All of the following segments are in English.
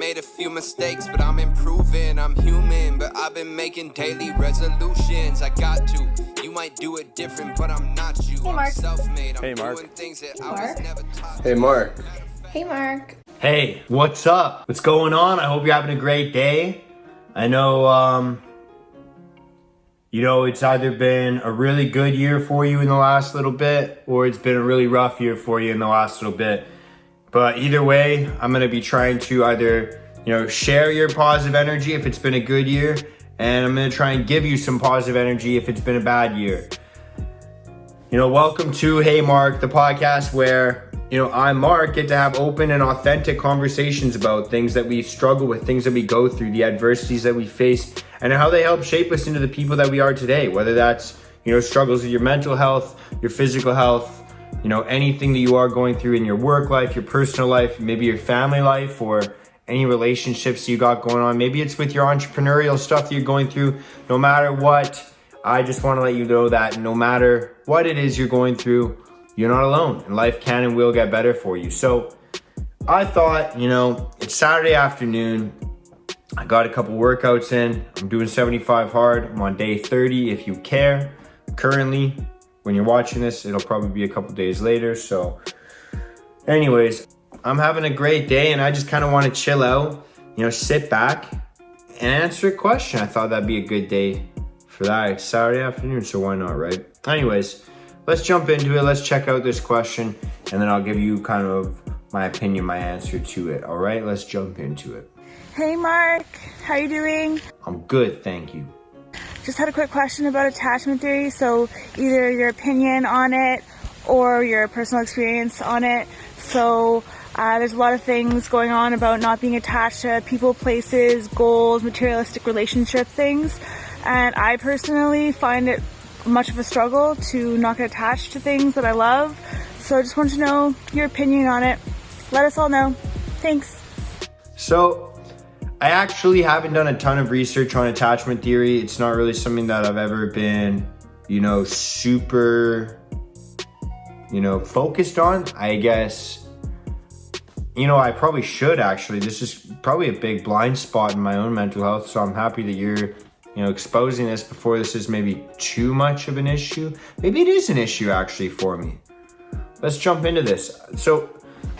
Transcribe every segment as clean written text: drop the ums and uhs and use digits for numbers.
made a few mistakes, but I'm improving. I'm human, but I've been making daily resolutions. I got to. You might do it different, but I'm not you. Hey, Mark. I'm self-made. I'm Hey, Mark. doing things that I Mark. was never taught. Hey, Mark. Hey, Mark. Hey, what's up? What's going on? I hope you're having a great day. I know, it's either been a really good year for you in the last little bit, or it's been a really rough year for you in the last little bit. But either way, I'm going to be trying to either, share your positive energy if it's been a good year, and I'm going to try and give you some positive energy if it's been a bad year. Welcome to Hey Mark, the podcast where, I, Mark, get to have open and authentic conversations about things that we struggle with, things that we go through, the adversities that we face, and how they help shape us into the people that we are today. Whether that's, struggles with your mental health, your physical health, anything that you are going through in your work life, your personal life, maybe your family life, or any relationships you got going on. Maybe it's with your entrepreneurial stuff that you're going through. No matter what, I just want to let you know that no matter what it is you're going through, you're not alone, and life can and will get better for you. So I thought, it's Saturday afternoon. I got a couple workouts in. I'm doing 75 hard. I'm on day 30 if you care. Currently, when you're watching this, it'll probably be a couple days later. So anyways, I'm having a great day, and I just kind of want to chill out, sit back and answer a question. I thought that'd be a good day for that. It's Saturday afternoon, so why not, right? Anyways, let's jump into it. Let's check out this question, and then I'll give you kind of my opinion, my answer to it. All right, let's jump into it. Hey Mark, how you doing? I'm good, thank you. Just had a quick question about attachment theory. So either your opinion on it or your personal experience on it. So there's a lot of things going on about not being attached to people, places, goals, materialistic relationship things. And I personally find it much of a struggle to not get attached to things that I love. So I just want to know your opinion on it. Let us all know. Thanks. So I actually haven't done a ton of research on attachment theory. It's not really something that I've ever been, super, focused on. I guess, I probably should actually. This is probably a big blind spot in my own mental health. So I'm happy that you're, exposing this before this is maybe too much of an issue. Maybe it is an issue actually for me. Let's jump into this. So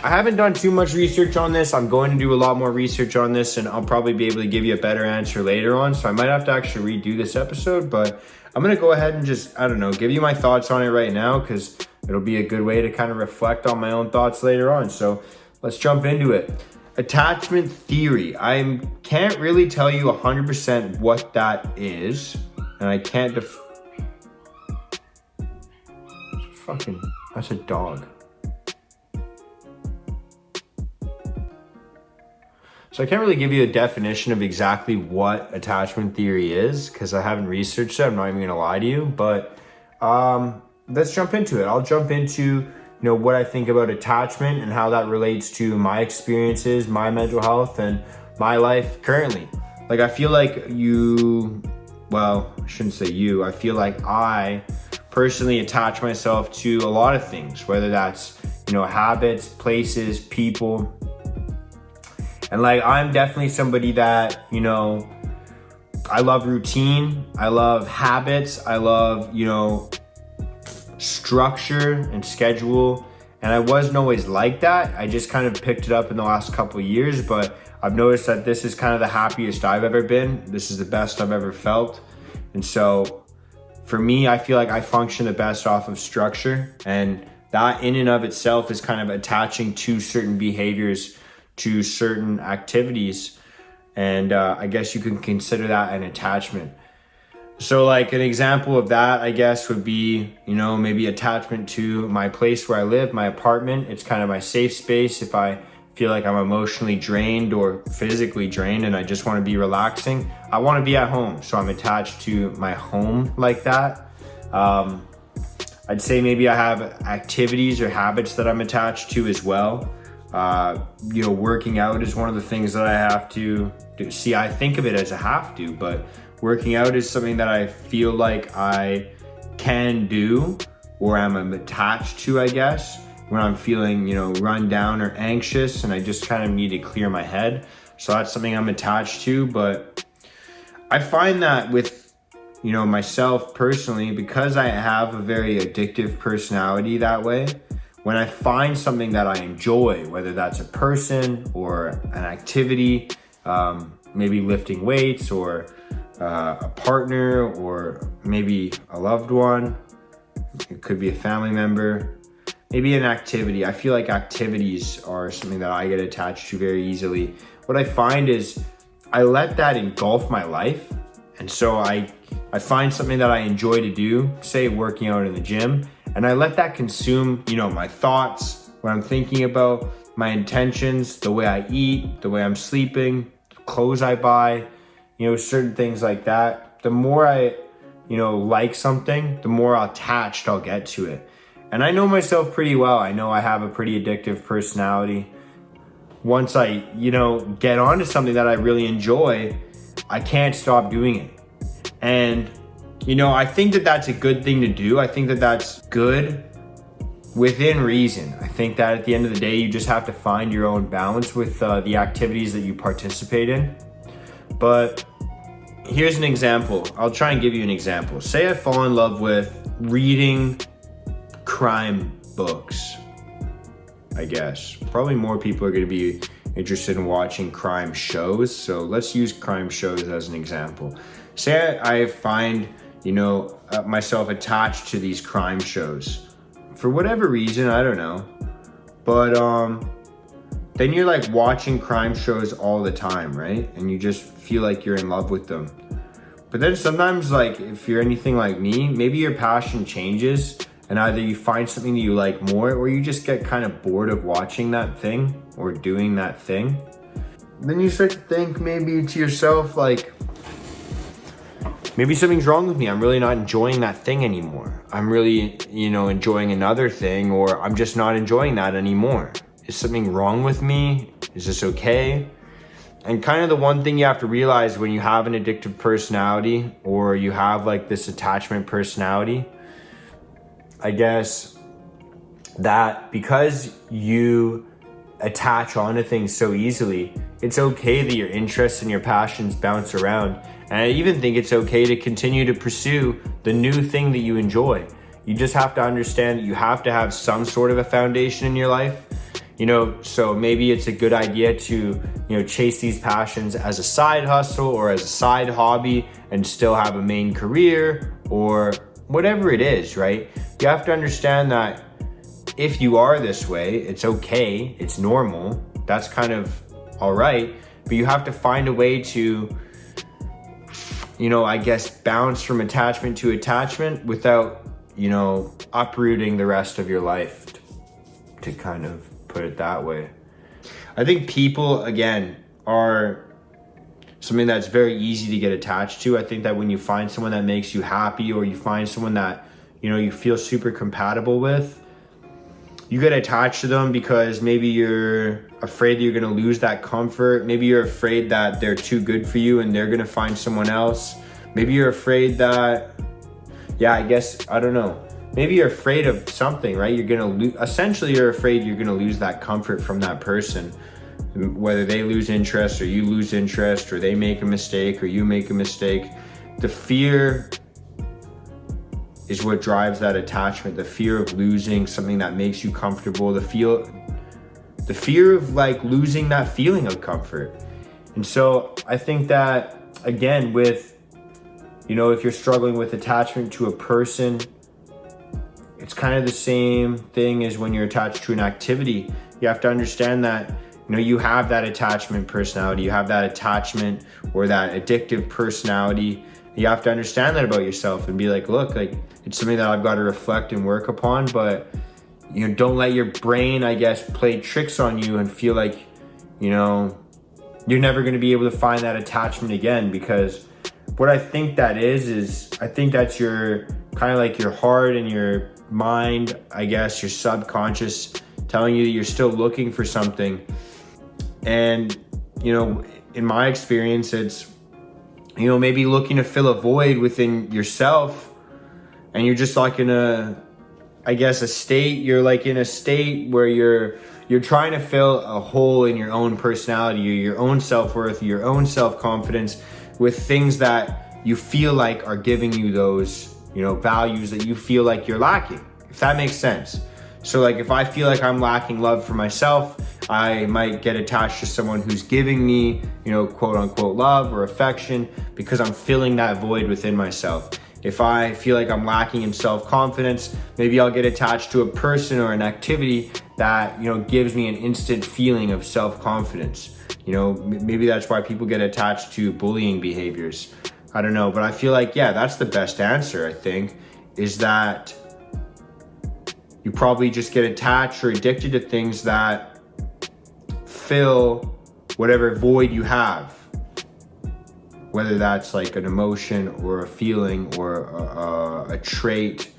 I haven't done too much research on this. I'm going to do a lot more research on this, and I'll probably be able to give you a better answer later on. So I might have to actually redo this episode, but I'm going to go ahead and just, give you my thoughts on it right now, because it'll be a good way to kind of reflect on my own thoughts later on. So let's jump into it. Attachment theory. I can't really tell you 100% what that is, and I can't that's a dog. So I can't really give you a definition of exactly what attachment theory is, because I haven't researched it. I'm not even going to lie to you, but let's jump into it. I'll jump into what I think about attachment and how that relates to my experiences, my mental health, and my life currently. Like, I feel like I shouldn't say you. I feel like I personally attach myself to a lot of things, whether that's, habits, places, people. And I'm definitely somebody that, I love routine. I love habits. I love, structure and schedule. And I wasn't always like that. I just kind of picked it up in the last couple of years, but I've noticed that this is kind of the happiest I've ever been. This is the best I've ever felt. And so for me, I feel like I function the best off of structure, and that in and of itself is kind of attaching to certain behaviors, to certain activities. And I guess you can consider that an attachment. So an example of that, I guess, would be, maybe attachment to my place where I live, my apartment. It's kind of my safe space. If I feel like I'm emotionally drained or physically drained and I just want to be relaxing, I want to be at home. So I'm attached to my home like that. I'd say maybe I have activities or habits that I'm attached to as well. Working out is one of the things that I have to do. See, I think of it as a have to, but working out is something that I feel like I can do, or I'm attached to, I guess. when I'm feeling, run down or anxious and I just kind of need to clear my head. So that's something I'm attached to. But I find that with, myself personally, because I have a very addictive personality that way, when I find something that I enjoy, whether that's a person or an activity, maybe lifting weights or a partner or maybe a loved one, it could be a family member, maybe an activity. I feel like activities are something that I get attached to very easily. What I find is I let that engulf my life. And so I find something that I enjoy to do, say working out in the gym, and I let that consume, my thoughts, what I'm thinking about, my intentions, the way I eat, the way I'm sleeping, clothes I buy, certain things like that. The more I, like something, the more attached I'll get to it. And I know myself pretty well. I know I have a pretty addictive personality. Once I, get onto something that I really enjoy, I can't stop doing it. And, I think that that's a good thing to do. I think that that's good within reason. I think that at the end of the day, you just have to find your own balance with the activities that you participate in. But here's an example. I'll try and give you an example. Say I fall in love with reading crime books, I guess. Probably more people are going to be interested in watching crime shows. So let's use crime shows as an example. Say I find, myself attached to these crime shows for whatever reason, I don't know. But then you're like watching crime shows all the time, right? And you just feel like you're in love with them. But then sometimes, like, if you're anything like me, maybe your passion changes and either you find something that you like more or you just get kind of bored of watching that thing or doing that thing. Then you start to think maybe to yourself, like, maybe something's wrong with me. I'm really not enjoying that thing anymore. I'm really, enjoying another thing, or I'm just not enjoying that anymore. Is something wrong with me? Is this okay? And kind of the one thing you have to realize when you have an addictive personality or you have like this attachment personality, I guess, that because you attach onto things so easily, it's okay that your interests and your passions bounce around. And I even think it's okay to continue to pursue the new thing that you enjoy. You just have to understand that you have to have some sort of a foundation in your life. So maybe it's a good idea to, chase these passions as a side hustle or as a side hobby and still have a main career or whatever it is, right? You have to understand that if you are this way, it's okay, it's normal, that's kind of all right, but you have to find a way to, I guess, bounce from attachment to attachment without, uprooting the rest of your life, to kind of put it that way. I think people, again, are something that's very easy to get attached to. I think that when you find someone that makes you happy or you find someone that, you feel super compatible with, you get attached to them because maybe you're afraid that you're going to lose that comfort. Maybe you're afraid that they're too good for you and they're going to find someone else. Maybe you're afraid that, I don't know. Maybe you're afraid of something, right? You're going to essentially you're afraid you're going to lose that comfort from that person. Whether they lose interest or you lose interest or they make a mistake or you make a mistake. The fear is what drives that attachment. The fear of losing something that makes you comfortable. The fear of like losing that feeling of comfort. And so I think that, again, with, if you're struggling with attachment to a person, it's kind of the same thing as when you're attached to an activity. You have to understand that, you have that attachment personality, you have that attachment or that addictive personality. You have to understand that about yourself and be like, look, like, it's something that I've got to reflect and work upon, but, don't let your brain, I guess, play tricks on you and feel like, you're never going to be able to find that attachment again. Because what I think that is I think that's your kind of like your heart and your mind, I guess, your subconscious telling you that you're still looking for something. And, in my experience, it's, maybe looking to fill a void within yourself, and you're just like in a I guess, a state. You're like in a state where you're trying to fill a hole in your own personality, your own self-worth, your own self-confidence with things that you feel like are giving you those, values that you feel like you're lacking, if that makes sense. So like if I feel like I'm lacking love for myself, I might get attached to someone who's giving me, quote unquote love or affection, because I'm filling that void within myself. If I feel like I'm lacking in self-confidence, maybe I'll get attached to a person or an activity that, gives me an instant feeling of self-confidence. Maybe that's why people get attached to bullying behaviors. I don't know, but I feel like, yeah, that's the best answer, I think, is that you probably just get attached or addicted to things that fill whatever void you have. Whether that's like an emotion or a feeling or a trait,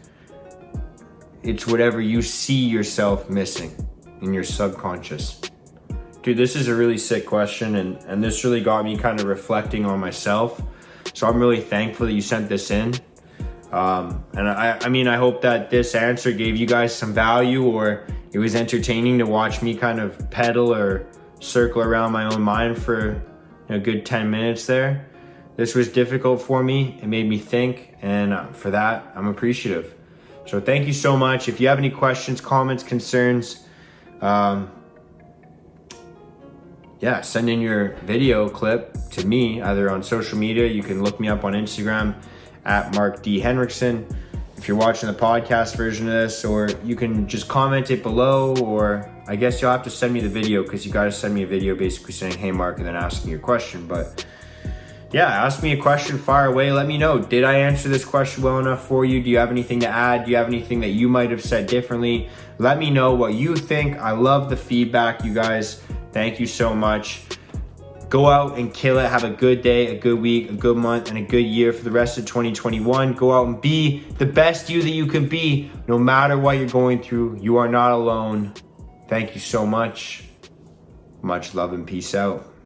it's whatever you see yourself missing in your subconscious. Dude, this is a really sick question, and this really got me kind of reflecting on myself. So I'm really thankful that you sent this in. And I hope that this answer gave you guys some value, or it was entertaining to watch me kind of pedal or circle around my own mind for a good 10 minutes there. This was difficult for me. It made me think, and for that, I'm appreciative. So thank you so much. If you have any questions, comments, concerns, send in your video clip to me, either on social media. You can look me up on Instagram at M.dhenriksen. If you're watching the podcast version of this, or you can just comment it below, or I guess you'll have to send me the video, because you gotta send me a video basically saying, hey Mark, and then asking your question. But yeah, ask me a question, fire away, let me know. Did I answer this question well enough for you? Do you have anything to add? Do you have anything that you might have said differently? Let me know what you think. I love the feedback, you guys. Thank you so much. Go out and kill it. Have a good day, a good week, a good month, and a good year for the rest of 2021. Go out and be the best you that you can be, no matter what you're going through. You are not alone. Thank you so much. Much love and peace out.